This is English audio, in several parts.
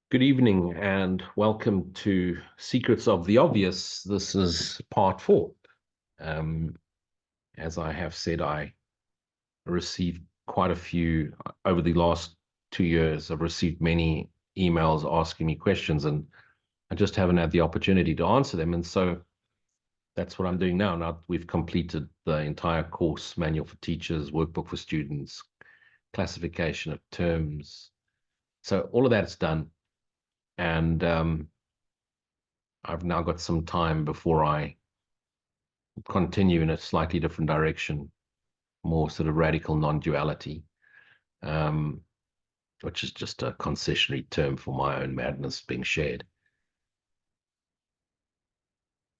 Good evening and welcome to Secrets of the Obvious. This is part 4. Um, as I have said, I received quite a few over the last 2 years. I've received many emails asking me questions, and I just haven't had the opportunity to answer them. And so that's what I'm doing now. Now we've completed the entire course, manual for teachers, workbook for students, classification of terms. So all of that's done. And I've now got some time before I continue in a slightly different direction, more sort of radical non-duality, um, which is just a concessionary term for my own madness being shared,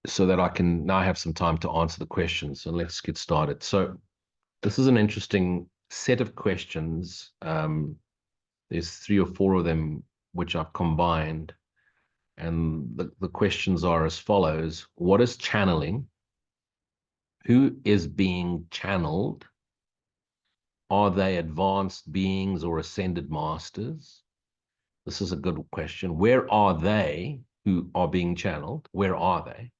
so that I can now have some time to answer the questions. So let's get started. So this is an interesting set of questions. There's 3 or 4 of them which I've combined, and the questions are as follows. What is channeling? Who is being channeled? Are they advanced beings or ascended masters? This is a good question. Where are they who are being channeled? Where are they?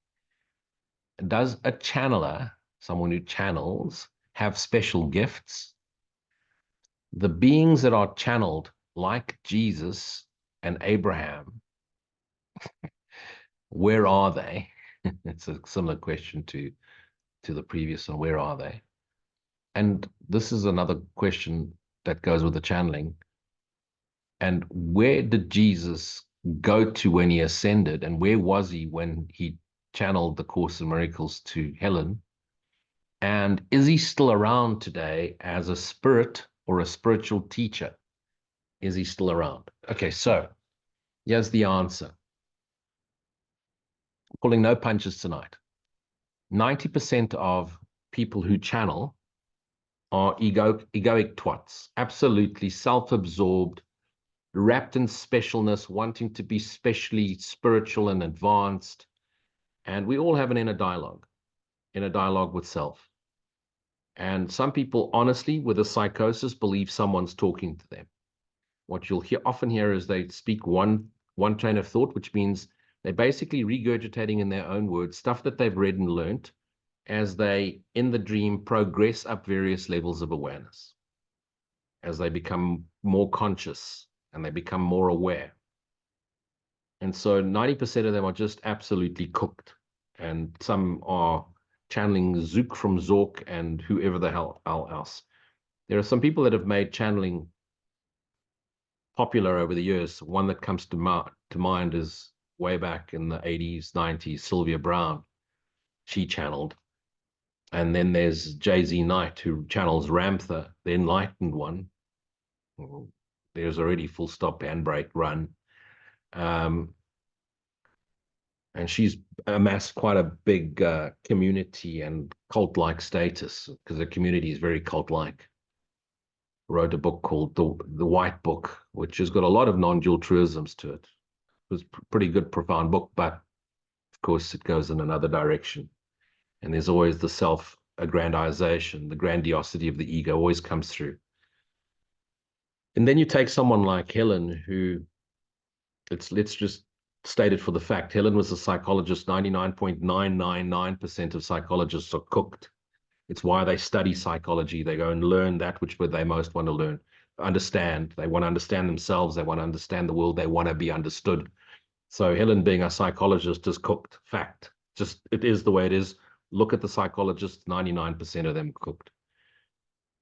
Does a channeler, someone who channels, have special gifts? The beings that are channeled, like Jesus and Abraham, where are they? It's a similar question to the previous one. Where are they? And this is another question that goes with the channeling. And where did Jesus go to when he ascended? And where was he when he channeled the Course in Miracles to Helen? And is he still around today as a spirit or a spiritual teacher? Is he still around? Okay, so here's the answer. Pulling no punches tonight. 90% of people who channel are egoic twats, absolutely self-absorbed, wrapped in specialness, wanting to be specially spiritual and advanced. And we all have an inner dialogue with self. And some people, honestly, with a psychosis, believe someone's talking to them. What you'll often hear is they speak one train of thought, which means they're basically regurgitating in their own words stuff that they've read and learned as they, in the dream, progress up various levels of awareness, as they become more conscious and they become more aware. And so 90% of them are just absolutely cooked. And some are channeling Zook from Zork and whoever the hell else. There are some people that have made channeling popular over the years. One that comes to mind is way back in the 80s, 90s, Sylvia Browne. She channeled. And then there's Jay-Z Knight, who channels Ramtha, the enlightened one. There's already full stop, handbrake, run. And she's amassed quite a big community and cult-like status, because the community is very cult-like. Wrote a book called the White Book, which has got a lot of non-dual truisms to it. It was a pretty good, profound book, but of course it goes in another direction. And there's always the self-aggrandization, the grandiosity of the ego always comes through. And then you take someone like Helen, who, let's just state it for the fact, Helen was a psychologist. 99.999% of psychologists are cooked. It's why they study psychology. They go and learn that which they most want to learn, understand. They want to understand themselves. They want to understand the world. They want to be understood. So Helen, being a psychologist, is cooked. Fact. Just, it is the way it is. Look at the psychologists, 99% of them cooked.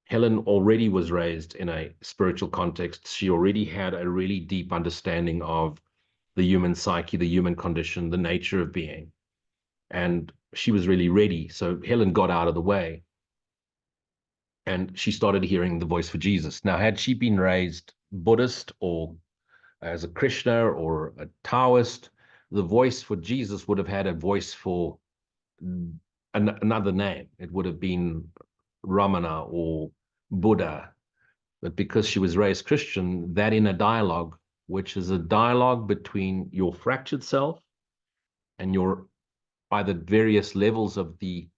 Helen already was raised in a spiritual context. She already had a really deep understanding of the human psyche, the human condition, the nature of being. And she was really ready. So Helen got out of the way and she started hearing the voice for Jesus. Now, had she been raised Buddhist or as a Krishna or a Taoist, the voice for Jesus would have had a voice for another name. It would have been Ramana or Buddha. But because she was raised Christian, that inner dialogue, which is a dialogue between your fractured self and your either various levels of the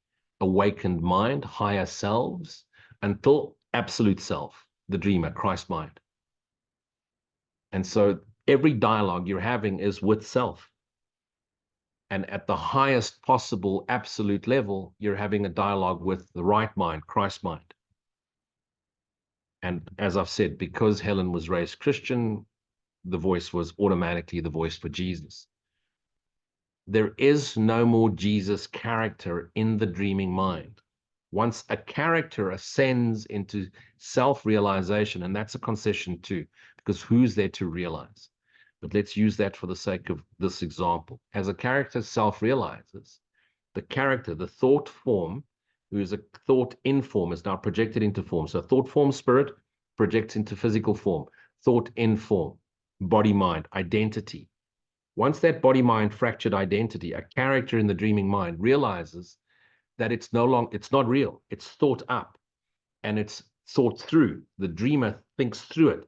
awakened mind, higher selves, until absolute self, the dreamer, Christ mind. And so Every dialogue you're having is with self. And at the highest possible absolute level, you're having a dialogue with the right mind, Christ mind. And as I've said, because Helen was raised Christian, the voice was automatically the voice for Jesus. There is no more Jesus character in the dreaming mind. Once a character ascends into self-realization, and that's a concession too, because who's there to realize? But let's use that for the sake of this example. As a character self-realizes, the character, the thought form, who is a thought in form, is now projected into form. So thought form spirit projects into physical form, thought in form, body, mind, identity. Once that body, mind, fractured identity, a character in the dreaming mind realizes that it's not real. It's thought up and it's thought through. The dreamer thinks through it,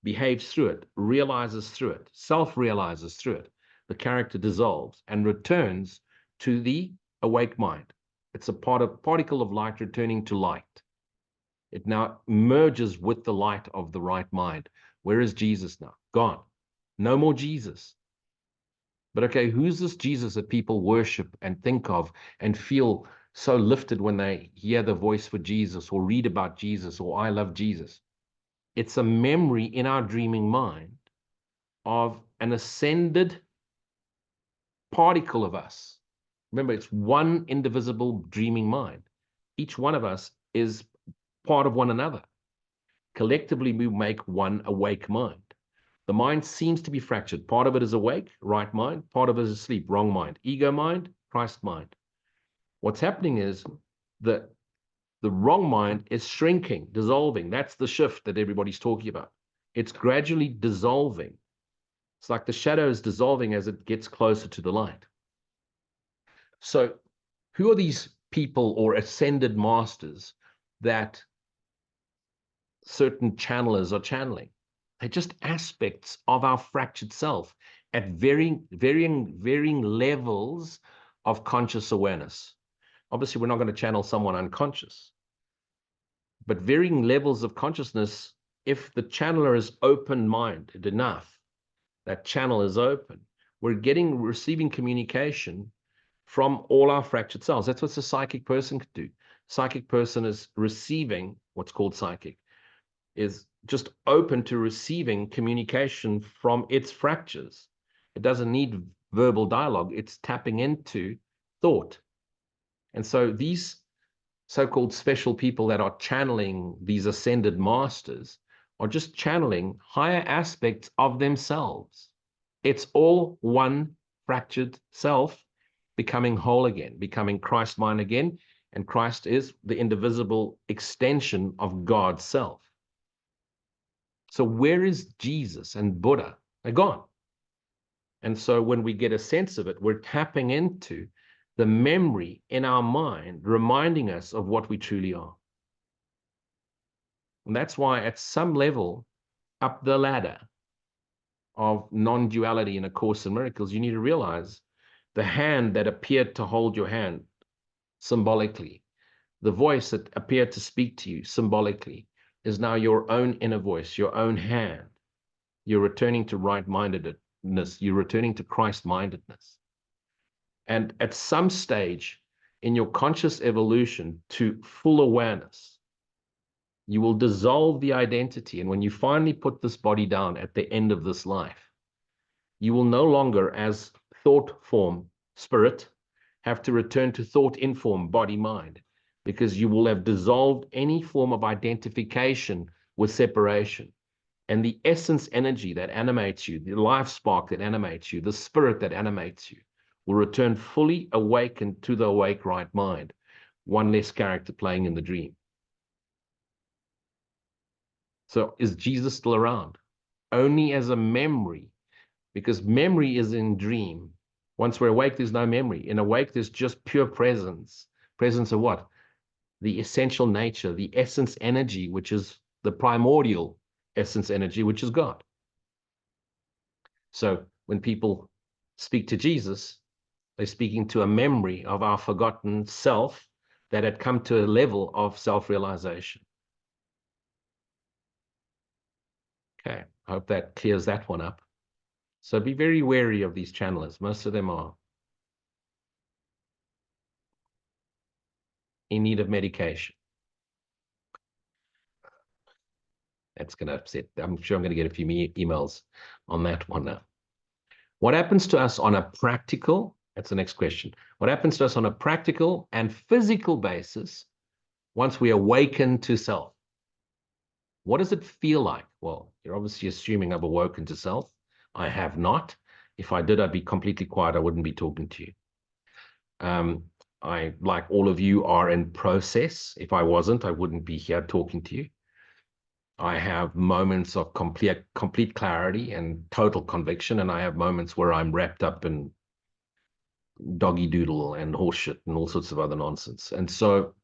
behaves through it, realizes through it, self-realizes through it. The character dissolves and returns to the awake mind. It's a particle of light returning to light. It now merges with the light of the right mind. Where is Jesus now? Gone. No more Jesus. But okay, who's this Jesus that people worship and think of and feel so lifted when they hear the voice for Jesus or read about Jesus or I love Jesus? It's a memory in our dreaming mind of an ascended particle of us. Remember, it's one indivisible dreaming mind. Each one of us is part of one another. Collectively, we make one awake mind. The mind seems to be fractured. Part of it is awake, right mind. Part of it is asleep, wrong mind. Ego mind, Christ mind. What's happening is that the wrong mind is shrinking, dissolving. That's the shift that everybody's talking about. It's gradually dissolving. It's like the shadow is dissolving as it gets closer to the light. So who are these people or ascended masters that certain channelers are channeling? They're just aspects of our fractured self at varying levels of conscious awareness. Obviously, we're not going to channel someone unconscious, but varying levels of consciousness, if the channeler is open-minded enough, that channel is open, we're receiving communication from all our fractured selves. That's what a psychic person could do. Psychic person is receiving, what's called psychic, is just open to receiving communication from its fractures. It doesn't need verbal dialogue. It's tapping into thought. And so these so-called special people that are channeling these ascended masters are just channeling higher aspects of themselves. It's all one fractured self becoming whole again, becoming Christ mind again. And Christ is the indivisible extension of God's self. So where is Jesus and Buddha? They're gone. And so when we get a sense of it, we're tapping into the memory in our mind, reminding us of what we truly are. And that's why at some level up the ladder of non-duality in A Course in Miracles, you need to realize the hand that appeared to hold your hand symbolically, the voice that appeared to speak to you symbolically, is now your own inner voice, your own hand. You're returning to right-mindedness. You're returning to Christ-mindedness. And at some stage in your conscious evolution to full awareness, you will dissolve the identity. And when you finally put this body down at the end of this life, you will no longer, as thought form, spirit, have to return to thought in form, body, mind, because you will have dissolved any form of identification with separation. And the essence energy that animates you, the life spark that animates you, the spirit that animates you, will return fully awakened to the awake right mind, one less character playing in the dream. So is Jesus still around? Only as a memory, because memory is in dream. Once we're awake, there's no memory. In awake, there's just pure presence. Presence of what? The essential nature, the essence energy, which is the primordial essence energy, which is God. So when people speak to Jesus, they're speaking to a memory of our forgotten self that had come to a level of self-realization. Okay, I hope that clears that one up. So be very wary of these channelers. Most of them are in need of medication. That's going to upset. I'm sure I'm going to get a few emails on that one now. What happens to us on a practical, that's the next question. What happens to us on a practical and physical basis once we awaken to self? What does it feel like? Well, you're obviously assuming I've awoken to self. I have not. If I did, I'd be completely quiet. I wouldn't be talking to you. I, like all of you, are in process. If I wasn't, I wouldn't be here talking to you. I have moments of complete clarity and total conviction, and I have moments where I'm wrapped up in doggy doodle and horseshit and all sorts of other nonsense. And so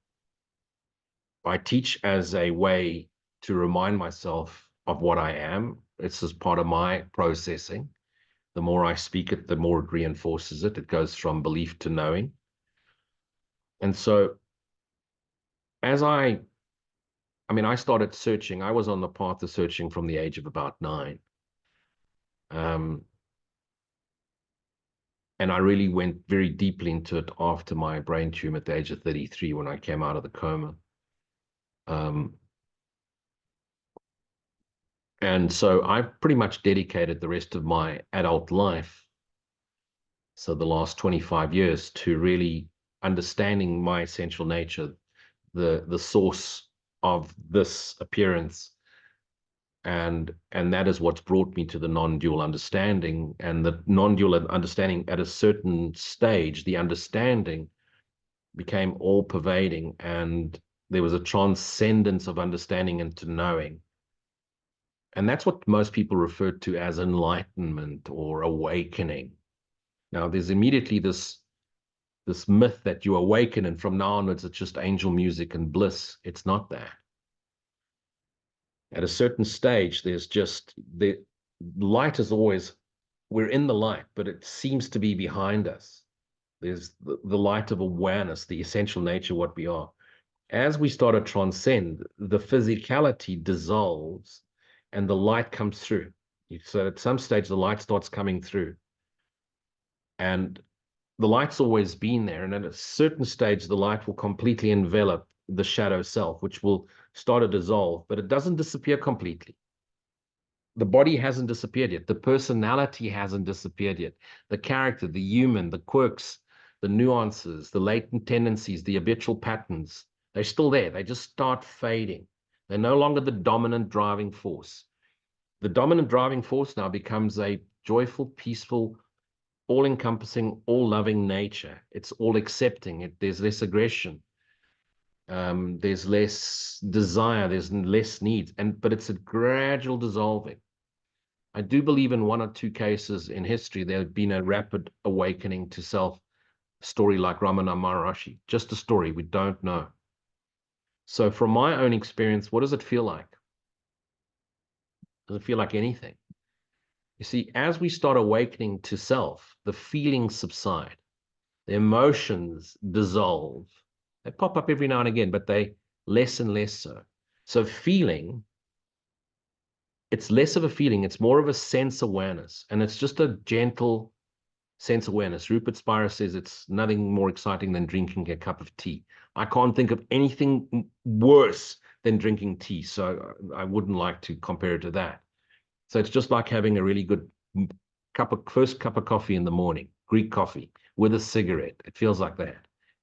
I teach as a way to remind myself of what I am. It's as part of my processing. The more I speak it, the more it reinforces it. It goes from belief to knowing. And so as I started searching. I was on the path of searching from the age of about 9. And I really went very deeply into it after my brain tumor at the age of 33 when I came out of the coma. And so I've pretty much dedicated the rest of my adult life, so the last 25 years, to really understanding my essential nature, the source of this appearance. And that is what's brought me to the non-dual understanding. And the non-dual understanding, at a certain stage, the understanding became all-pervading, and there was a transcendence of understanding into knowing. And that's what most people refer to as enlightenment or awakening. Now, there's immediately this myth that you awaken, and from now onwards, it's just angel music and bliss. It's not that. At a certain stage, there's just the light is always, we're in the light, but it seems to be behind us. There's the light of awareness, the essential nature of what we are. As we start to transcend, the physicality dissolves and the light comes through. So at some stage, the light starts coming through. And the light's always been there. And at a certain stage, the light will completely envelop the shadow self, which will start to dissolve, but it doesn't disappear completely. The body hasn't disappeared yet. The personality hasn't disappeared yet. The character, the human, the quirks, the nuances, the latent tendencies, the habitual patterns, they're still there. They just start fading. They're no longer the dominant driving force. The dominant driving force now becomes a joyful, peaceful, all-encompassing, all-loving nature. It's all accepting. There's less aggression. There's less desire. There's less needs. But it's a gradual dissolving. I do believe in 1 or 2 cases in history, there had been a rapid awakening to self, story like Ramana Maharishi. Just a story, we don't know. So from my own experience, what does it feel like? Does it feel like anything? You see, as we start awakening to self, the feelings subside, the emotions dissolve. They pop up every now and again, but they less and less so. So feeling, it's less of a feeling, it's more of a sense awareness. And it's just a gentle sense awareness. Rupert Spira says it's nothing more exciting than drinking a cup of tea. I can't think of anything worse than drinking tea, so I wouldn't like to compare it to that. So it's just like having a really good first cup of coffee in the morning, Greek coffee with a cigarette. It feels like that.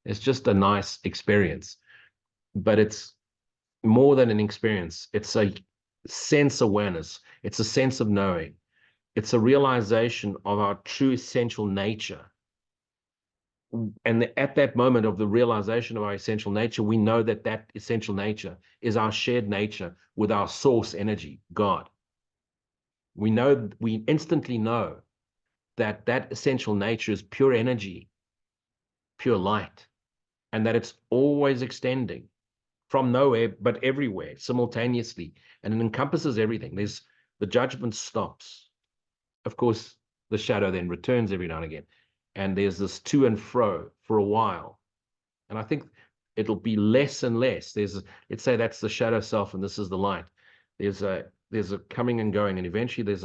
It's just a nice experience, but it's more than an experience. It's a sense awareness. It's a sense of knowing. It's a realization of our true essential nature. And at that moment of the realization of our essential nature, we know that that essential nature is our shared nature with our source energy, God. We instantly know that that essential nature is pure energy, pure light, and that it's always extending from nowhere, but everywhere simultaneously. And it encompasses everything. The judgment stops. Of course, the shadow then returns every now and again. And there's this to and fro for a while. And I think it'll be less and less. Let's say that's the shadow self and this is the light. There's a coming and going, and eventually there's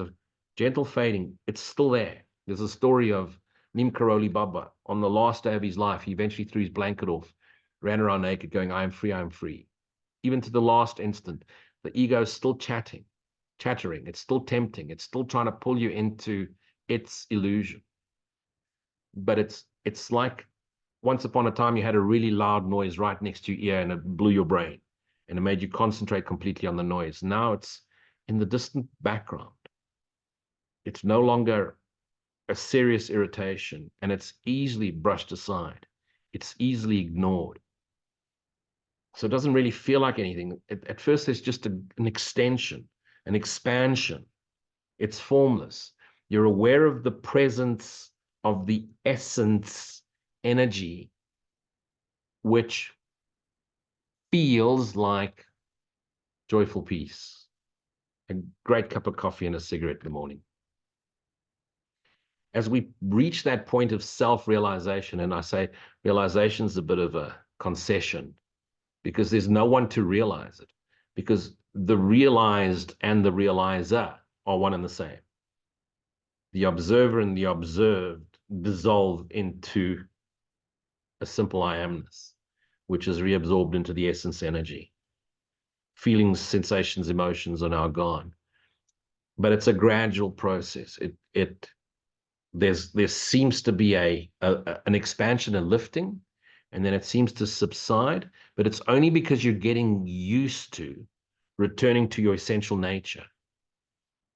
gentle fading, it's still there. There's a story of Neem Karoli Baba. On the last day of his life, he eventually threw his blanket off, ran around naked, going, I am free, I am free. Even to the last instant, the ego is still chattering. It's still tempting. It's still trying to pull you into its illusion. But it's like once upon a time you had a really loud noise right next to your ear and it blew your brain and it made you concentrate completely on the noise. Now it's in the distant background. It's no longer a serious irritation and it's easily brushed aside. It's easily ignored. So it doesn't really feel like anything. At first, there's just an extension, an expansion. It's formless. You're aware of the presence of the essence energy, which feels like joyful peace, a great cup of coffee and a cigarette in the morning. As we reach that point of self-realization, and I say realization is a bit of a concession because there's no one to realize it, because the realized and the realizer are one and the same. The observer and the observed dissolve into a simple I amness, which is reabsorbed into the essence energy. Feelings, sensations, emotions are now gone. But it's a gradual process. There seems to be an expansion and lifting, and then it seems to subside, but it's only because you're getting used to returning to your essential nature.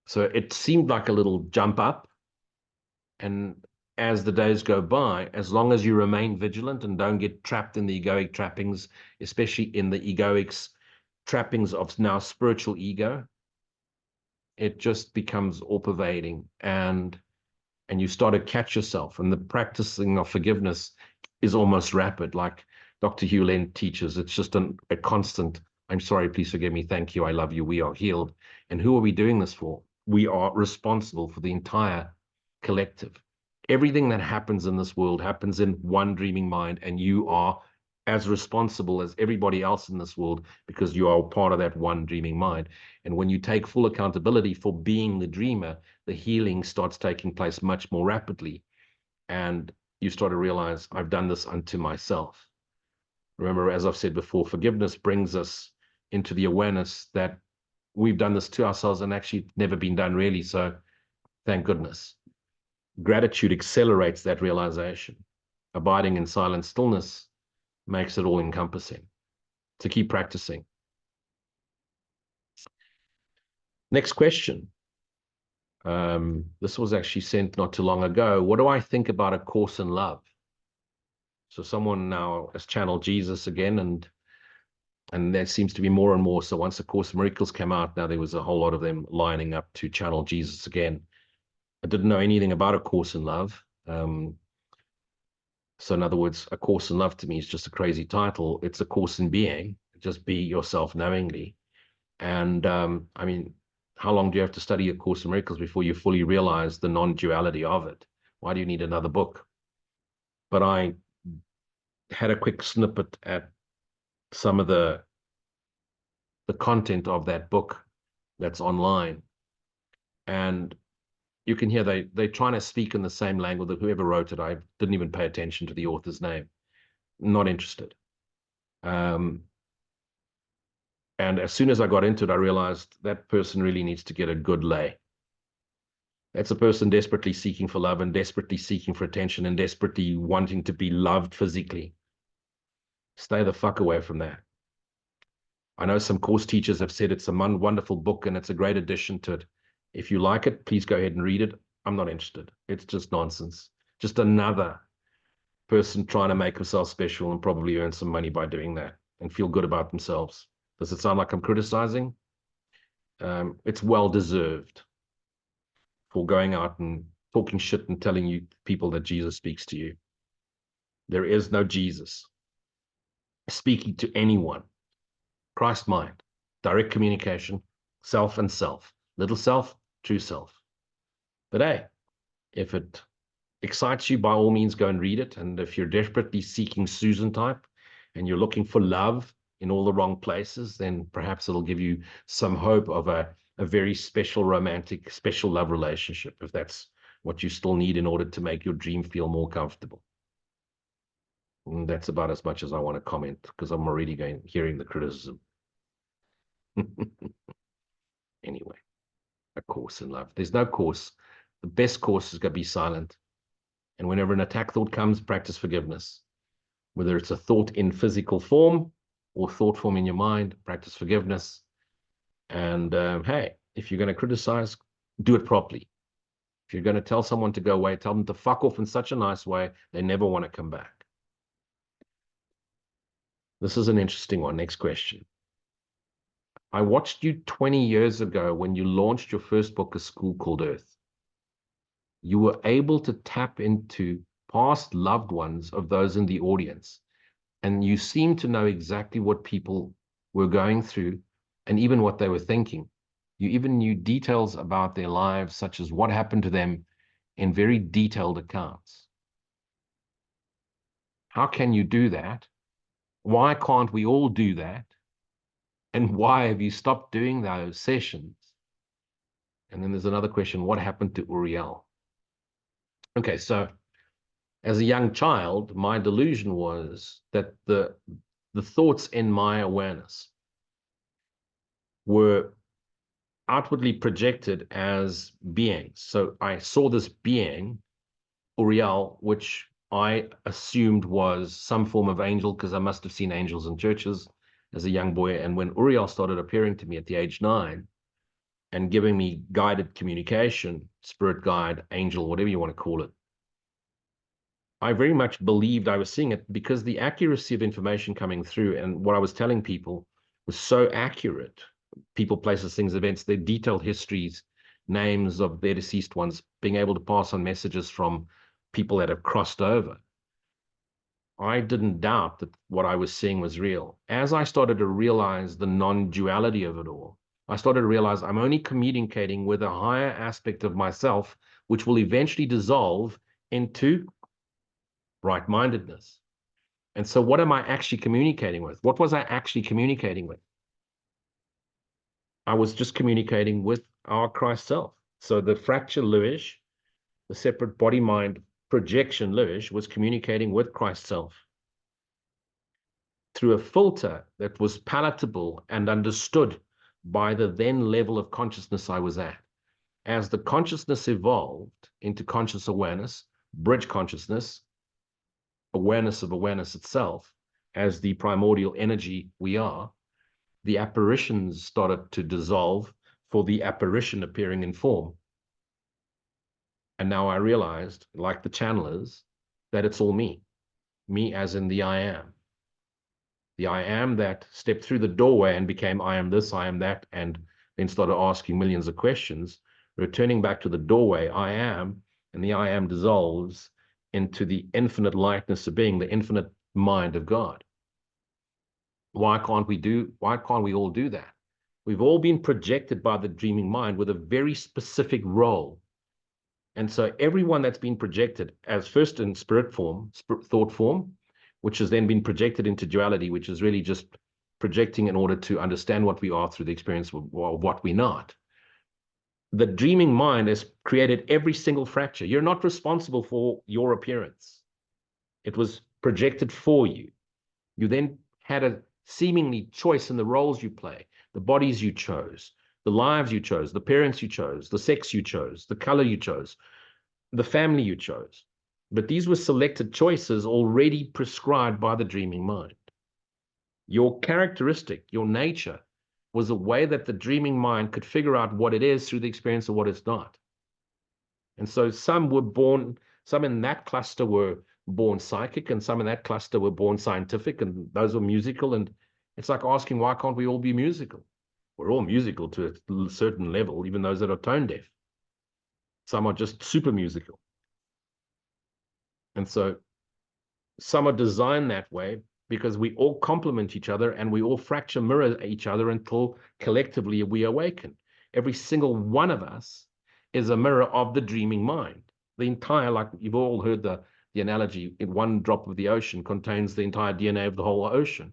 So it seemed like a little jump up, and as the days go by, as long as you remain vigilant and don't get trapped in the egoic trappings, especially in the egoic trappings of now spiritual ego, it just becomes all-pervading, and you start to catch yourself. And the practicing of forgiveness is almost rapid. Like Dr. Hugh Lent teaches, it's just a constant, I'm sorry, please forgive me, thank you, I love you, we are healed. And who are we doing this for? We are responsible for the entire collective. Everything that happens in this world happens in one dreaming mind, and you are as responsible as everybody else in this world because you are part of that one dreaming mind. And when you take full accountability for being the dreamer, the healing starts taking place much more rapidly. And you start to realize, I've done this unto myself. Remember, as I've said before, forgiveness brings us into the awareness that we've done this to ourselves and actually never been done really. So thank goodness. Gratitude accelerates that realization. Abiding in silent stillness makes it all encompassing. So keep practicing. Next question. This was actually sent not too long ago. What do I think about A Course in Love? So someone now has channeled Jesus again, and there seems to be more and more. So once A Course in Miracles came out, now there was a whole lot of them lining up to channel Jesus again. I didn't know anything about A Course in Love. So in other words, A Course in Love to me is just a crazy title. It's a course in being. Just be yourself knowingly. And I mean, how long do you have to study A Course in Miracles before you fully realize the non-duality of it? Why do you need another book? But I had a quick snippet at some of the content of that book that's online. And you can hear they're trying to speak in the same language that whoever wrote it. I didn't even pay attention to the author's name. Not interested. And as soon as I got into it, I realized that person really needs to get a good lay. That's a person desperately seeking for love and desperately seeking for attention and desperately wanting to be loved physically. Stay the fuck away from that. I know some course teachers have said it's a wonderful book and it's a great addition to it. If you like it, please go ahead and read it. I'm not interested. It's just nonsense. Just another person trying to make themselves special and probably earn some money by doing that and feel good about themselves. Does it sound like I'm criticizing? It's well deserved for going out and talking shit and telling you people that Jesus speaks to you. There is no Jesus speaking to anyone. Christ mind, direct communication, self and self, little self, true self. But hey, if it excites you, by all means, go and read it. And if you're desperately seeking Susan type and you're looking for love in all the wrong places, then perhaps it'll give you some hope of a a very special romantic, special love relationship, if that's what you still need in order to make your dream feel more comfortable. And that's about as much as I want to comment, because I'm already hearing the criticism. Anyway, a course in love. There's no course. The best course is going to be silent. And whenever an attack thought comes, practice forgiveness. Whether it's a thought in physical form or thought form in your mind, practice forgiveness. And hey, if you're going to criticize, do it properly. If you're going to tell someone to go away, tell them to fuck off in such a nice way, they never want to come back. This is an interesting one. Next question. I watched you 20 years ago when you launched your first book, A School Called Earth. You were able to tap into past loved ones of those in the audience, and you seemed to know exactly what people were going through and even what they were thinking. You even knew details about their lives, such as what happened to them, in very detailed accounts. How can you do that? Why can't we all do that? And why have you stopped doing those sessions? And then there's another question, what happened to Uriel? Okay, so as a young child, my delusion was that the thoughts in my awareness were outwardly projected as beings. So I saw this being, Uriel, which I assumed was some form of angel, because I must have seen angels in churches as a young boy. And when Uriel started appearing to me at the age 9 and giving me guided communication, spirit guide, angel, whatever you want to call it, I very much believed I was seeing it, because the accuracy of information coming through and what I was telling people was so accurate. People, places, things, events, their detailed histories, names of their deceased ones, being able to pass on messages from people that have crossed over. I didn't doubt that what I was seeing was real. As I started to realize the non-duality of it all, I started to realize I'm only communicating with a higher aspect of myself, which will eventually dissolve into right-mindedness. And so what am I actually communicating with? What was I actually communicating with? I was just communicating with our Christ self. So the fracture Luish, the separate body-mind projection Luish, was communicating with Christ self through a filter that was palatable and understood by the then level of consciousness I was at. As the consciousness evolved into conscious awareness, bridge consciousness, awareness of awareness itself, as the primordial energy we are, the apparitions started to dissolve for the apparition appearing in form. And now I realized, like the channelers, that it's all me. Me as in the I am. The I am that stepped through the doorway and became I am this, I am that, and then started asking millions of questions, returning back to the doorway, I am, and the I am dissolves into the infinite lightness of being, the infinite mind of God. Why can't we all do that? We've all been projected by the dreaming mind with a very specific role. And so everyone that's been projected as first in spirit form, thought form, which has then been projected into duality, which is really just projecting in order to understand what we are through the experience of what we're not. The dreaming mind has created every single fracture. You're not responsible for your appearance. It was projected for you. You then had a seemingly choice in the roles you play, the bodies you chose, the lives you chose, the parents you chose, the sex you chose, the color you chose, the family you chose. But these were selected choices already prescribed by the dreaming mind. Your characteristic, your nature, was a way that the dreaming mind could figure out what it is through the experience of what it's not. And so some in that cluster were born psychic, and some in that cluster were born scientific, and those were musical. And it's like asking, why can't we all be musical? We're all musical to a certain level, even those that are tone deaf. Some are just super musical. And so some are designed that way because we all complement each other and we all fracture mirror each other until collectively we awaken. Every single one of us is a mirror of the dreaming mind. The entire, like you've all heard the analogy, in one drop of the ocean contains the entire DNA of the whole ocean,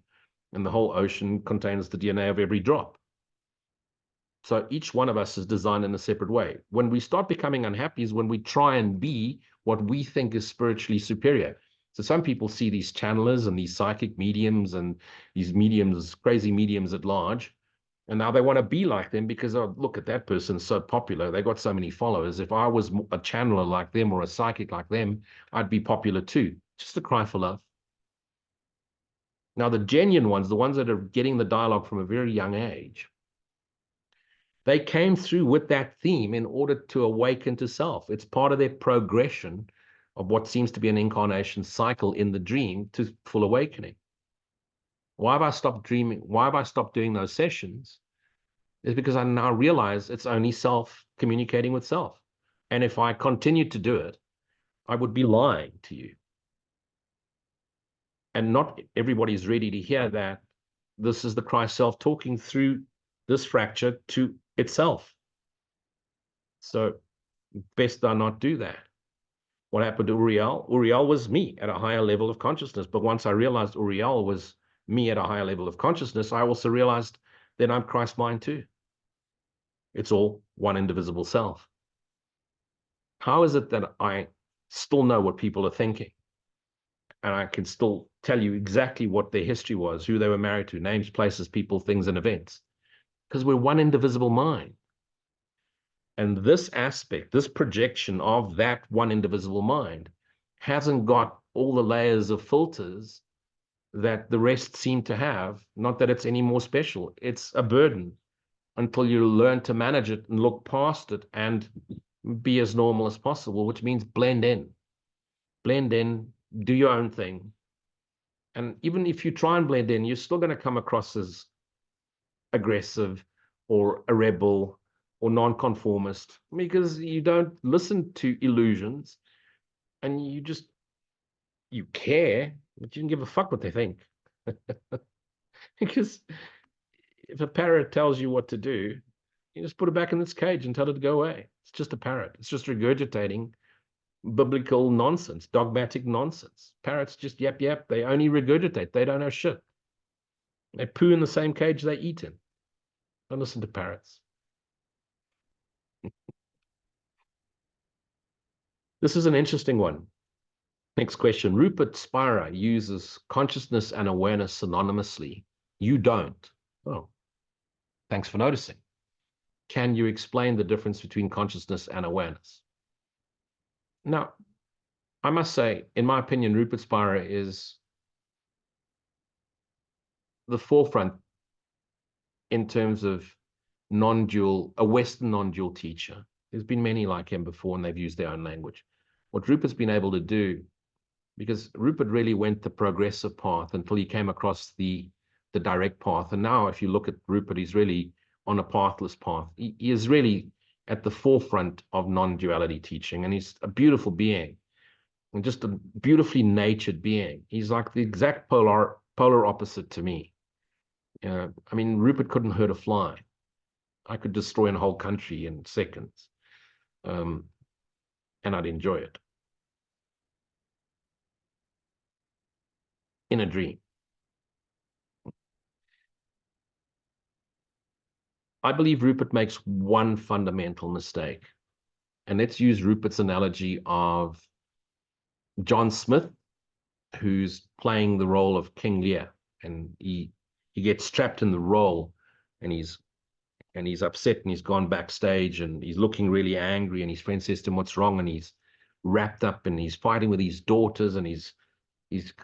and the whole ocean contains the DNA of every drop. So each one of us is designed in a separate way. When we start becoming unhappy is when we try and be what we think is spiritually superior. So some people see these channelers and these psychic mediums and these mediums, crazy mediums at large, and now they want to be like them because, oh, look at that person, so popular. They got so many followers. If I was a channeler like them or a psychic like them, I'd be popular too. Just a cry for love. Now, the genuine ones, the ones that are getting the dialogue from a very young age, they came through with that theme in order to awaken to self. It's part of their progression of what seems to be an incarnation cycle in the dream to full awakening. Why have I stopped dreaming? Why have I stopped doing those sessions? Is because I now realize it's only self communicating with self. And if I continued to do it, I would be lying to you. And not everybody's ready to hear that this is the Christ self talking through this fracture to itself. So best I not do that. What happened to Uriel? Uriel was me at a higher level of consciousness. But once I realized Uriel was me at a higher level of consciousness, I also realized that I'm Christ mind too. It's all one indivisible self. How is it that I still know what people are thinking? And I can still tell you exactly what their history was, who they were married to, names, places, people, things, and events. Because we're one indivisible mind. And this aspect, this projection of that one indivisible mind hasn't got all the layers of filters that the rest seem to have. Not that it's any more special. It's a burden until you learn to manage it and look past it and be as normal as possible, which means blend in. Blend in, do your own thing. And even if you try and blend in, you're still going to come across as aggressive or a rebel or nonconformist because you don't listen to illusions and you care, but you don't give a fuck what they think. Because if a parrot tells you what to do, you just put it back in its cage and tell it to go away. It's just a parrot. It's just regurgitating biblical nonsense, dogmatic nonsense. Parrots just yap. They only regurgitate. They don't know shit. They poo in the same cage they eat in. Don't listen to parrots. This is an interesting one. Next question. Rupert Spira uses consciousness and awareness synonymously. You don't. Oh, thanks for noticing. Can you explain the difference between consciousness and awareness? Now, I must say, in my opinion, Rupert Spira is the forefront in terms of a Western non-dual teacher. There's been many like him before, and they've used their own language. What Rupert's been able to do, because Rupert really went the progressive path until he came across the direct path. And now, if you look at Rupert, he's really on a pathless path. He is really at the forefront of non-duality teaching, and he's a beautiful being, and just a beautifully natured being. He's like the exact polar opposite to me. I mean, Rupert couldn't hurt a fly. I could destroy a whole country in seconds, and I'd enjoy it in a dream. I believe Rupert makes one fundamental mistake, and let's use Rupert's analogy of John Smith, who's playing the role of King Lear, and he gets trapped in the role, and he's upset, and he's gone backstage, and he's looking really angry, and his friend says to him, "What's wrong?" And he's wrapped up, and he's fighting with his daughters, and he's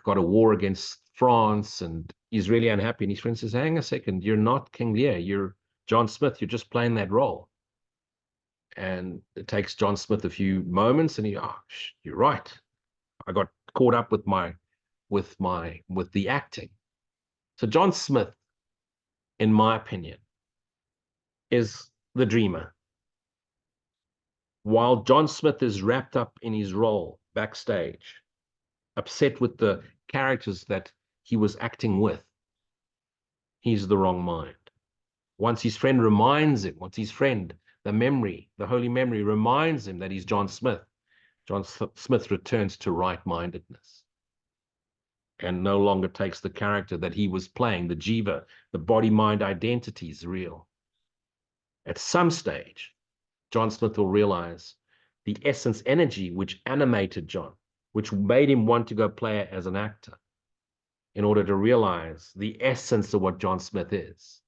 got a war against France, and he's really unhappy. And his friend says, "Hang a second, you're not King Lear, you're John Smith, you're just playing that role." And it takes John Smith a few moments, and you're right. I got caught up with the acting. So John Smith, in my opinion, is the dreamer. While John Smith is wrapped up in his role backstage, upset with the characters that he was acting with, he's the wrong mind. Once his friend, the holy memory, reminds him that he's John Smith, John Smith returns to right-mindedness and no longer takes the character that he was playing, the jiva, the body-mind identity is real. At some stage, John Smith will realize the essence energy which animated John, which made him want to go play as an actor, in order to realize the essence of what John Smith is.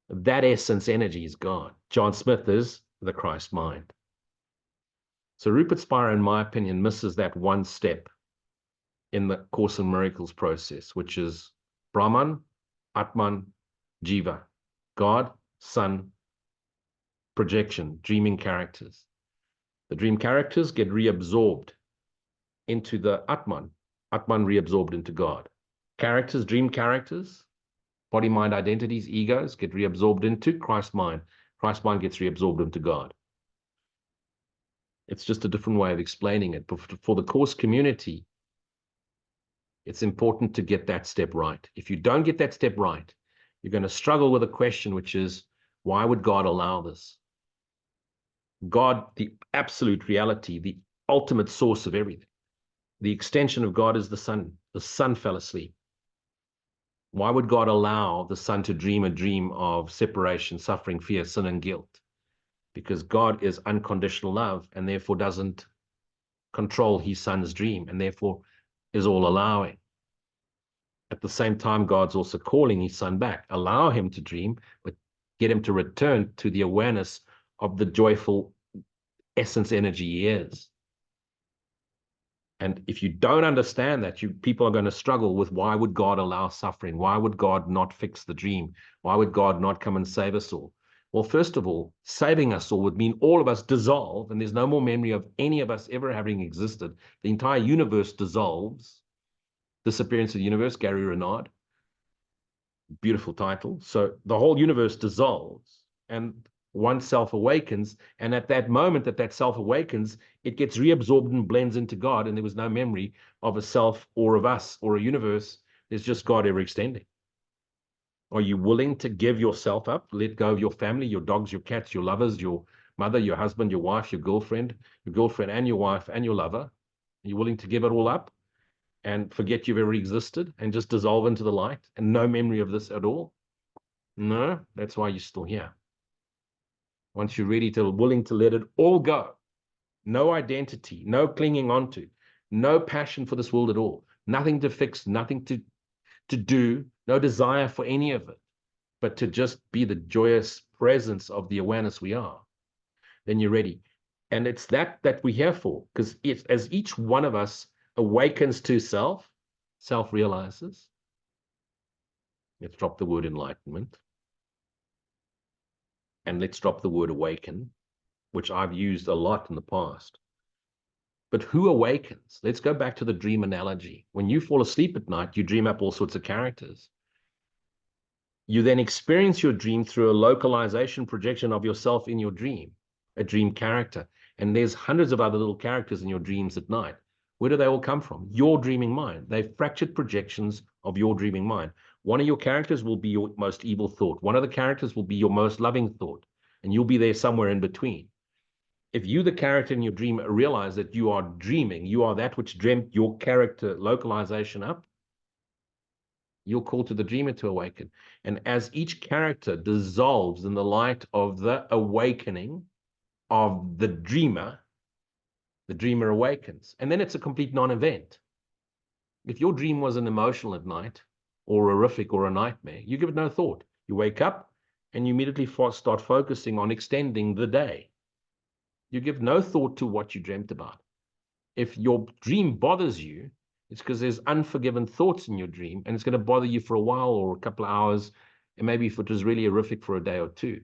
That essence energy is gone. John Smith is the Christ mind. So Rupert Spira, in my opinion, misses that one step in the Course in Miracles process, which is Brahman, Atman, Jiva, God, Son, projection, dreaming characters. The dream characters get reabsorbed into the Atman, Atman reabsorbed into God. Characters, dream characters, body, mind, identities, egos get reabsorbed into Christ mind. Christ mind gets reabsorbed into God. It's just a different way of explaining it. But for the Course community, it's important to get that step right. If you don't get that step right, you're going to struggle with a question, which is, why would God allow this? God, the absolute reality, the ultimate source of everything. The extension of God is the sun. The sun fell asleep. Why would God allow the sun to dream a dream of separation, suffering, fear, sin, and guilt? Because God is unconditional love and therefore doesn't control his son's dream and therefore is all allowing. At the same time, God's also calling his son back. Allow him to dream, but get him to return to the awareness of the joyful essence energy he is. And if you don't understand that, people are going to struggle with, why would God allow suffering? Why would God not fix the dream? Why would God not come and save us all? Well, first of all, saving us all would mean all of us dissolve, and there's no more memory of any of us ever having existed. The entire universe dissolves. Disappearance of the Universe, Gary Renard. Beautiful title. So the whole universe dissolves, and one self awakens, and at that moment that self awakens, it gets reabsorbed and blends into God, and there was no memory of a self or of us or a universe. There's just God ever extending. Are you willing to give yourself up, let go of your family, your dogs, your cats, your lovers, your mother, your husband, your wife, your girlfriend and your wife and your lover? Are you willing to give it all up and forget you've ever existed and just dissolve into the light and no memory of this at all? No, that's why you're still here. Once you're ready to, willing to let it all go, no identity, no clinging onto, no passion for this world at all, nothing to fix, nothing to do, no desire for any of it, but to just be the joyous presence of the awareness we are, then you're ready. And it's that we're here for, because as each one of us awakens to self realizes. Let's drop the word enlightenment. And let's drop the word awaken, which I've used a lot in the past. But who awakens? Let's go back to the dream analogy. When you fall asleep at night, you dream up all sorts of characters. You then experience your dream through a localization projection of yourself in your dream, a dream character. And there's hundreds of other little characters in your dreams at night. Where do they all come from? Your dreaming mind. They're fractured projections of your dreaming mind. One of your characters will be your most evil thought. One of the characters will be your most loving thought. And you'll be there somewhere in between. If you, the character in your dream, realize that you are dreaming, you are that which dreamt your character localization up, you'll call to the dreamer to awaken. And as each character dissolves in the light of the awakening of the dreamer awakens. And then it's a complete non-event. If your dream was an emotional at night, or horrific, or a nightmare, you give it no thought. You wake up and you immediately start focusing on extending the day. You give no thought to what you dreamt about. If your dream bothers you, it's because there's unforgiven thoughts in your dream, and it's going to bother you for a while or a couple of hours, and maybe if it was really horrific for a day or two.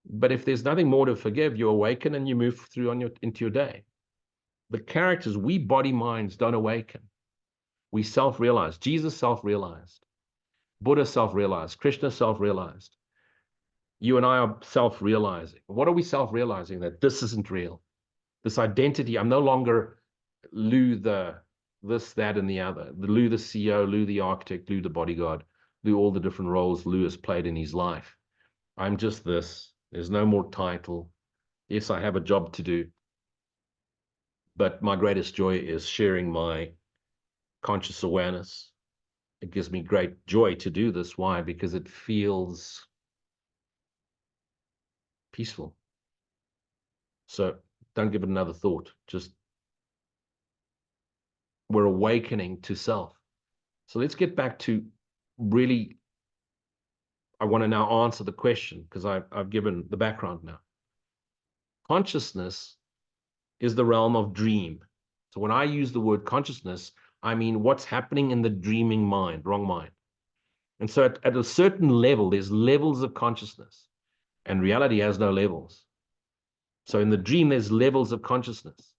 But if there's nothing more to forgive, you awaken and you move through into your day. The characters, we body minds don't awaken. We self-realize. Jesus self-realized. Buddha self-realized. Krishna self-realized. You and I are self-realizing. What are we self-realizing? That this isn't real. This identity, I'm no longer Lou the this, that, and the other. Lou the CEO, Lou the architect, Lou the bodyguard, Lou all the different roles Lou has played in his life. I'm just this. There's no more title. Yes, I have a job to do. But my greatest joy is sharing my conscious awareness. It gives me great joy to do this. Why? Because it feels peaceful. So don't give it another thought. Just we're awakening to self. So let's get back to really, I want to now answer the question because I've given the background now. Consciousness is the realm of dream. So when I use the word consciousness, I mean what's happening in the dreaming mind, wrong mind. And so at a certain level, there's levels of consciousness, and reality has no levels. So in the dream, there's levels of consciousness.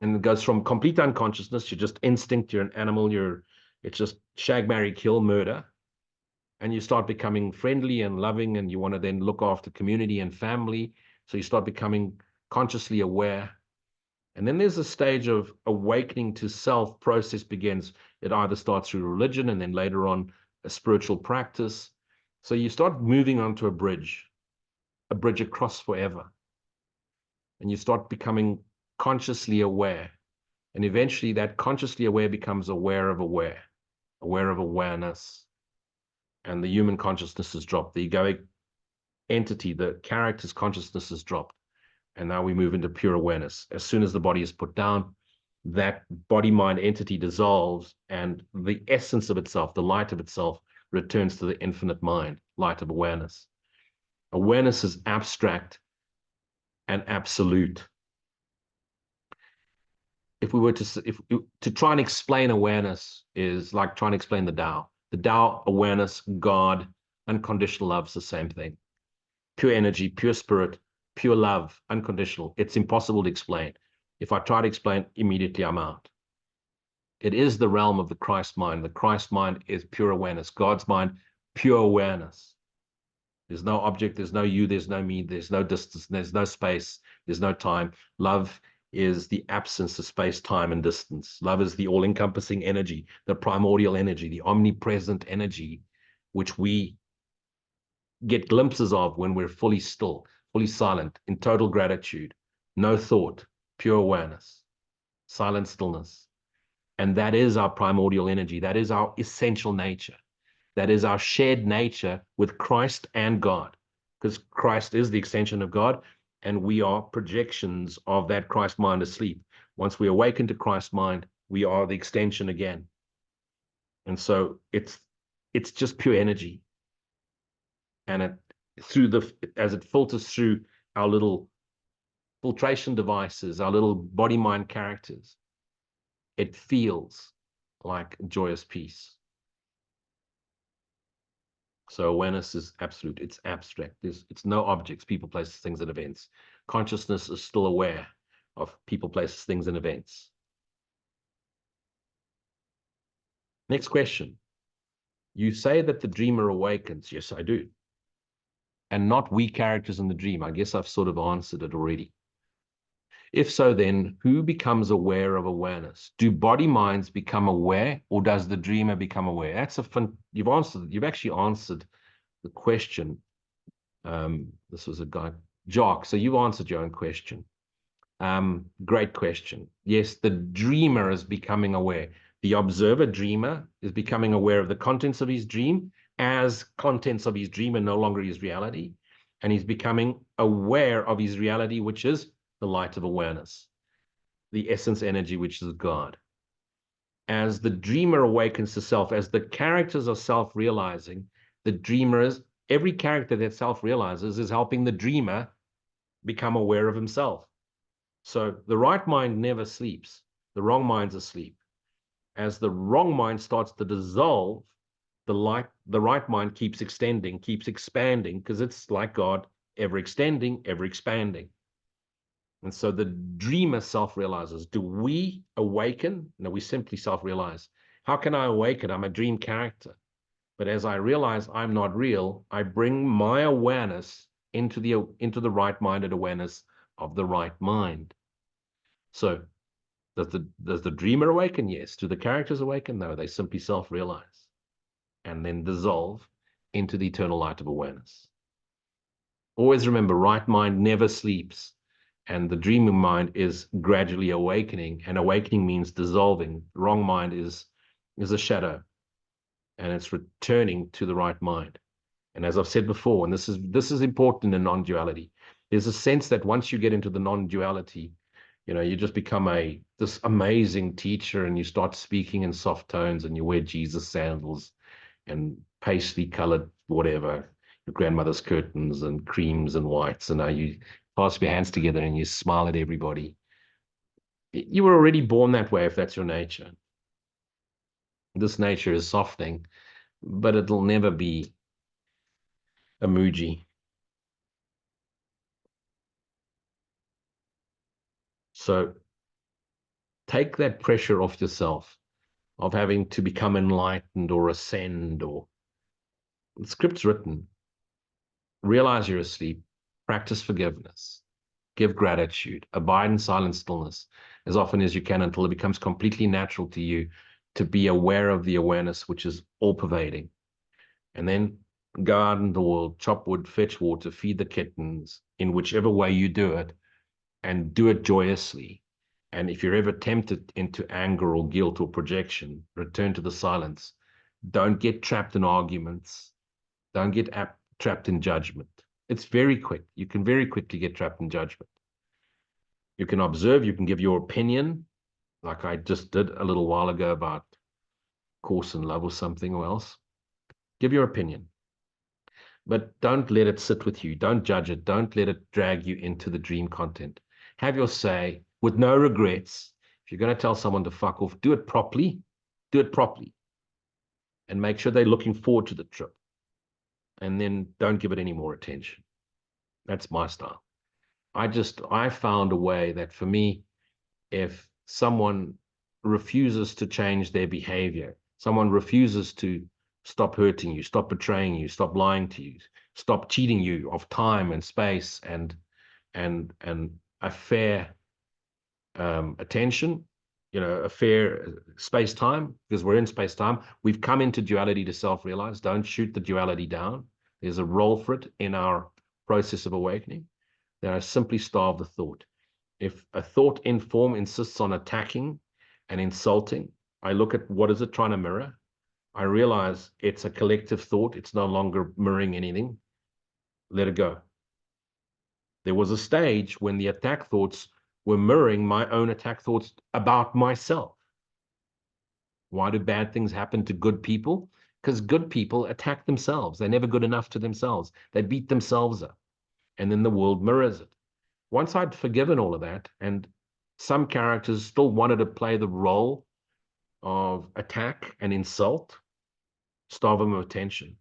And it goes from complete unconsciousness, you're just instinct, you're an animal, it's just shag, marry, kill, murder. And you start becoming friendly and loving, and you want to then look after community and family. So you start becoming consciously aware. And then there's a stage of awakening to self process begins. It either starts through religion and then later on a spiritual practice. So you start moving onto a bridge across forever. And you start becoming consciously aware. And eventually that consciously aware becomes aware of awareness. And the human consciousness is dropped. The egoic entity, the character's consciousness is dropped. And now we move into pure awareness. As soon as the body is put down, that body-mind entity dissolves, and the essence of itself, the light of itself, returns to the infinite mind, light of awareness. Awareness is abstract and absolute. If we were to try and explain awareness is like trying to explain the Tao. The Tao, awareness, God, unconditional love is the same thing. Pure energy, pure spirit, pure love, unconditional. It's impossible to explain. If I try to explain, immediately I'm out. It is the realm of the Christ mind. The Christ mind is pure awareness. God's mind, pure awareness. There's no object, there's no you, there's no me, there's no distance, there's no space, there's no time. Love is the absence of space, time, and distance. Love is the all-encompassing energy, the primordial energy, the omnipresent energy, which we get glimpses of when we're fully still, fully silent, in total gratitude, no thought, pure awareness, silent stillness. And that is our primordial energy. That is our essential nature. That is our shared nature with Christ and God, because Christ is the extension of God, and we are projections of that Christ mind asleep. Once we awaken to Christ mind, we are the extension again. And so it's just pure energy. And as it filters through our little filtration devices, our little body-mind characters, it feels like joyous peace. So awareness is absolute. It's abstract. It's no objects, people, places, things, and events. Consciousness is still aware of people, places, things, and events. Next question. You say that the dreamer awakens. Yes, I do. And not we characters in the dream. I guess I've sort of answered it already. If so, then who becomes aware of awareness? Do body minds become aware, or does the dreamer become aware? That's a fun. You've actually answered the question. This was a guy, Jock. So you answered your own question. Great question. Yes, the dreamer is becoming aware. The observer dreamer is becoming aware of the contents of his dream as contents of his dream and no longer his reality. And he's becoming aware of his reality, which is the light of awareness, the essence energy, which is God. As the dreamer awakens to self, as the characters are self-realizing, the dreamer is, every character that self-realizes is helping the dreamer become aware of himself. So the right mind never sleeps. The wrong mind's asleep. As the wrong mind starts to dissolve, the right mind keeps extending, keeps expanding, because it's like God, ever extending, ever expanding. And so the dreamer self-realizes. Do we awaken? No, we simply self-realize. How can I awaken? I'm a dream character. But as I realize I'm not real, I bring my awareness into the right-minded awareness of the right mind. So does the dreamer awaken? Yes. Do the characters awaken? No, they simply self-realize and then dissolve into the eternal light of awareness. Always remember, right mind never sleeps. And the dreaming mind is gradually awakening, and awakening means dissolving. Wrong mind is a shadow, and it's returning to the right mind. And as I've said before, and this is important in non-duality, there's a sense that once you get into the non-duality, you just become this amazing teacher, and you start speaking in soft tones, and you wear Jesus sandals and paisley colored whatever, your grandmother's curtains and creams and whites, and now you clasp your hands together and you smile at everybody. You were already born that way if that's your nature. This nature is softening, but it'll never be a Muji. So take that pressure off yourself of having to become enlightened or ascend, or the script's written. Realize you're asleep, practice forgiveness, give gratitude, abide in silent stillness as often as you can until it becomes completely natural to you to be aware of the awareness which is all pervading. And then go out in the world, chop wood, fetch water, feed the kittens, in whichever way you do it, and do it joyously. And if you're ever tempted into anger or guilt or projection, return to the silence. Don't get trapped in arguments. Don't get trapped in judgment. It's very quick. You can very quickly get trapped in judgment. You can observe, you can give your opinion, like I just did a little while ago about Course in Love or something else. Give your opinion. But don't let it sit with you. Don't judge it. Don't let it drag you into the dream content. Have your say with no regrets. If you're going to tell someone to fuck off, do it properly. Do it properly. And make sure they're looking forward to the trip. And then don't give it any more attention. That's my style. I found a way that for me, if someone refuses to change their behavior, someone refuses to stop hurting you, stop betraying you, stop lying to you, stop cheating you of time and space and a fair attention, a fair space-time, because we're in space-time. We've come into duality to self-realize. Don't shoot the duality down. There's a role for it in our process of awakening. Then I simply starve the thought. If a thought in form insists on attacking and insulting, I look at what is it trying to mirror. I realize it's a collective thought. It's no longer mirroring anything. Let it go. There was a stage when the attack thoughts were mirroring my own attack thoughts about myself. Why do bad things happen to good people? Because good people attack themselves. They're never good enough to themselves. They beat themselves up. And then the world mirrors it. Once I'd forgiven all of that, and some characters still wanted to play the role of attack and insult, starve them of attention.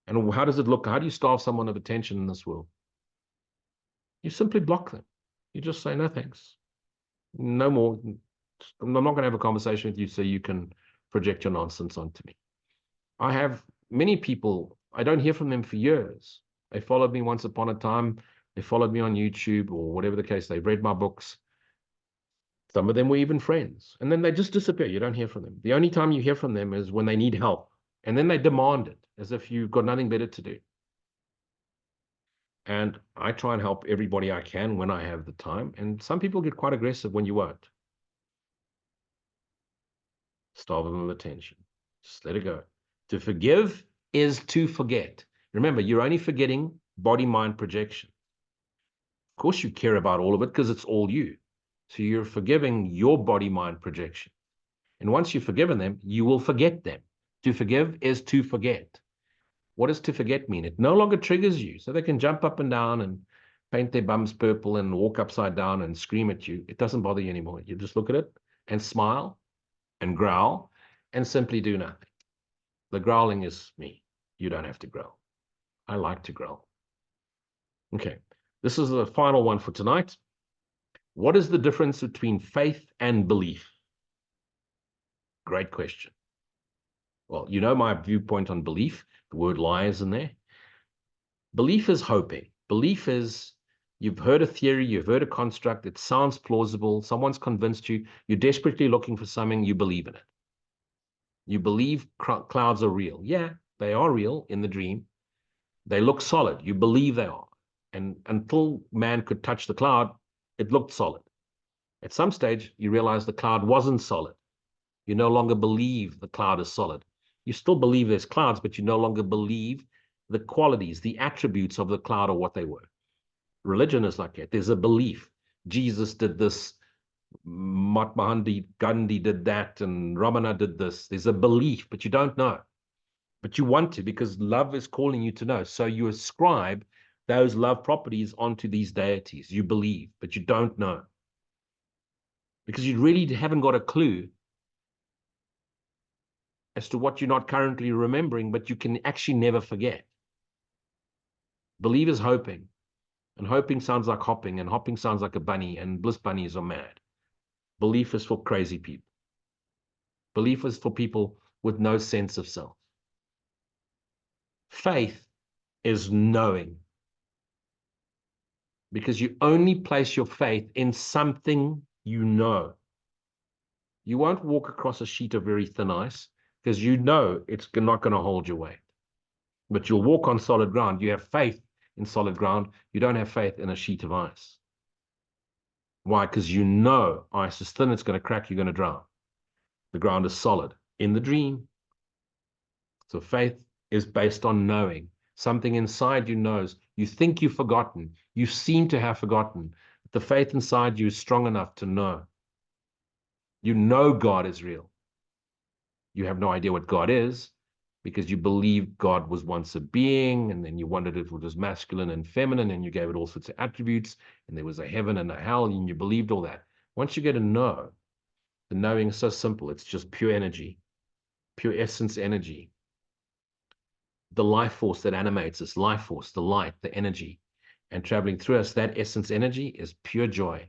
And how does it look? How do you starve someone of attention in this world? You simply block them. You just say, no, thanks. No more. I'm not going to have a conversation with you so you can project your nonsense onto me. I have many people, I don't hear from them for years. They followed me once upon a time. They followed me on YouTube or whatever the case. They've read my books. Some of them were even friends. And then they just disappear. You don't hear from them. The only time you hear from them is when they need help. And then they demand it as if you've got nothing better to do. And I try and help everybody I can when I have the time. And some people get quite aggressive when you won't. Starve them of attention. Just let it go. To forgive is to forget. Remember, you're only forgetting body-mind projection. Of course, you care about all of it because it's all you. So you're forgiving your body-mind projection. And once you've forgiven them, you will forget them. To forgive is to forget. What does to forget mean? It no longer triggers you. So they can jump up and down and paint their bums purple and walk upside down and scream at you. It doesn't bother you anymore. You just look at it and smile and growl and simply do nothing. The growling is me. You don't have to growl. I like to growl. Okay, this is the final one for tonight. What is the difference between faith and belief? Great question. Well, you know my viewpoint on belief. The word lie is in there. Belief is hoping. Belief is you've heard a theory, you've heard a construct, it sounds plausible, someone's convinced you, you're desperately looking for something, you believe in it. You believe clouds are real. Yeah, they are real in the dream. They look solid. You believe they are. And until man could touch the cloud, it looked solid. At some stage, you realize the cloud wasn't solid. You no longer believe the cloud is solid. You still believe there's clouds, but you no longer believe the qualities, the attributes of the cloud or what they were. Religion is like that. There's a belief. Jesus did this, Mahatma Gandhi did that, and Ramana did this. There's a belief, but you don't know. But you want to, because love is calling you to know. So you ascribe those love properties onto these deities. You believe, but you don't know. Because you really haven't got a clue as to what you're not currently remembering, but you can actually never forget. Believe is hoping, and hoping sounds like hopping, and hopping sounds like a bunny, and bliss bunnies are mad. Belief is for crazy people. Belief is for people with no sense of self. Faith is knowing, because you only place your faith in something you know. You won't walk across a sheet of very thin ice because you know it's not going to hold your weight. But you'll walk on solid ground. You have faith in solid ground. You don't have faith in a sheet of ice. Why? Because you know ice is thin, it's going to crack, you're going to drown. The ground is solid in the dream. So faith is based on knowing. Something inside you knows. You think you've forgotten. You seem to have forgotten. But the faith inside you is strong enough to know. You know God is real. You have no idea what God is because you believe God was once a being, and then you wondered if it was masculine and feminine, and you gave it all sorts of attributes, and there was a heaven and a hell, and you believed all that. Once you get to know, the knowing is so simple. It's just pure energy, pure essence energy. The life force that animates us, life force, the light, the energy, and traveling through us, that essence energy is pure joy,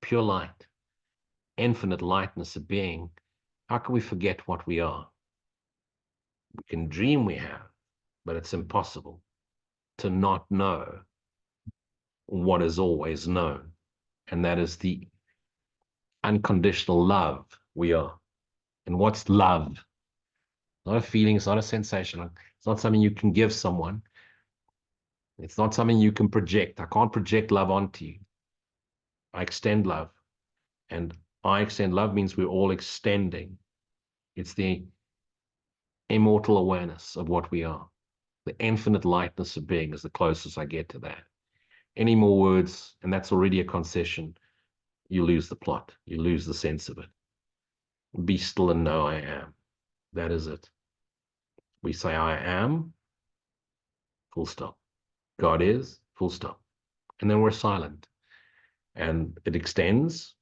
pure light, infinite lightness of being. How can we forget what we are? We can dream we have, but it's impossible to not know what is always known. And that is the unconditional love we are. And what's love? Not a feeling, it's not a sensation. It's not something you can give someone. It's not something you can project. I can't project love onto you. I extend love. And I extend love means we're all extending. It's the immortal awareness of what we are. The infinite lightness of being is the closest I get to that. Any more words, and that's already a concession, you lose the plot. You lose the sense of it. Be still and know I am. That is it. We say I am, full stop. God is, full stop. And then we're silent. And it extends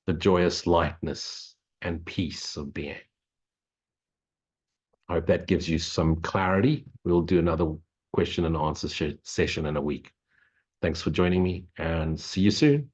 the joyous lightness and peace of being. I hope that gives you some clarity. We'll do another question and answer session in a week. Thanks for joining me, and see you soon.